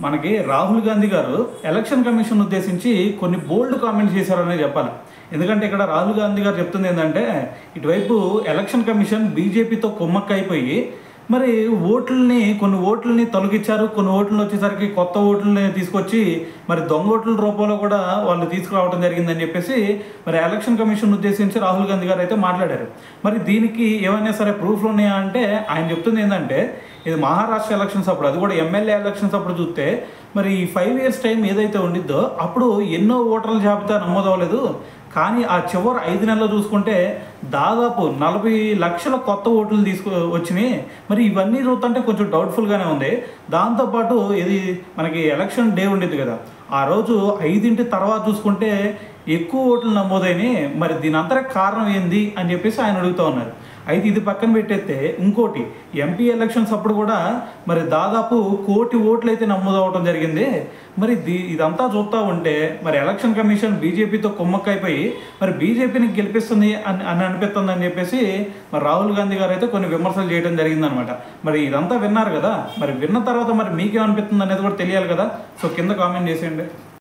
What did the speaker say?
మనకి రాహుల్ గాంధీ గారు election commission ఉద్దేశించి కొన్ని బోల్డ్ కామెంట్స్ చేశారనే చెప్పాలి. ఎందుకంటే ఇక్కడ రాహుల్ గాంధీ గారు చెప్తుంది ఏంటంటే, ఇటువైపు ఎలక్షన్ కమిషన్ బీజేపీతో కుమ్మక్కైపోయి మరి కొన్ని ఓట్లని తొలగించారు, కొన్ని ఓట్లను వచ్చేసరికి కొత్త ఓట్లని తీసుకొచ్చి మరి దొంగ ఓట్ల రూపంలో కూడా వాళ్ళు తీసుకురావడం జరిగిందని చెప్పేసి మరి ఎలక్షన్ కమిషన్ ఉద్దేశించి రాహుల్ గాంధీ గారు అయితే మాట్లాడారు. మరి దీనికి ఏమైనా సరే ప్రూఫ్లు ఉన్నాయా అంటే ఆయన చెప్తుంది ఏంటంటే, ఇది మహారాష్ట్ర ఎలక్షన్స్ అప్పుడు, అది కూడా ఎమ్మెల్యే ఎలక్షన్స్ అప్పుడు చూస్తే మరి ఈ 5 years టైం ఏదైతే ఉండిద్దో అప్పుడు ఎన్నో ఓటర్ల జాబితా నమోదవ్వలేదు. కానీ ఆ చివరి 5 నెలలు చూసుకుంటే దాదాపు 40 లక్షల కొత్త ఓట్లు వచ్చినాయి. మరి ఇవన్నీ చూస్తుంటే కొంచెం డౌట్ఫుల్గానే ఉంది. దాంతోపాటు ఇది మనకి ఎలక్షన్ డే ఉండేది కదా, ఆ రోజు 5 తర్వాత చూసుకుంటే ఎక్కువ ఓట్లు నమోదైనాయి. మరి దీని అంతర కారణం ఏంది అని చెప్పేసి ఆయన అడుగుతూ ఉన్నారు. అయితే ఇది పక్కన పెట్టేస్తే ఇంకోటి, ఎంపీ ఎలక్షన్స్ అప్పుడు కూడా మరి దాదాపు 1 కోటి ఓట్లు అయితే నమోదవడం జరిగింది. మరి ఇదంతా చూస్తూ ఉంటే మరి ఎలక్షన్ కమిషన్ బీజేపీతో కుమ్మక్కైపోయి మరి బీజేపీని గెలిపిస్తుంది అని అనిపిస్తుంది అని చెప్పేసి మరి రాహుల్ గాంధీ గారు అయితే కొన్ని విమర్శలు చేయడం జరిగిందనమాట. మరి ఇదంతా విన్నారు కదా, మరి విన్న తర్వాత మరి మీకేమనిపిస్తుంది అనేది కూడా తెలియాలి కదా. సో కింద కామెంట్ చేసేయండి.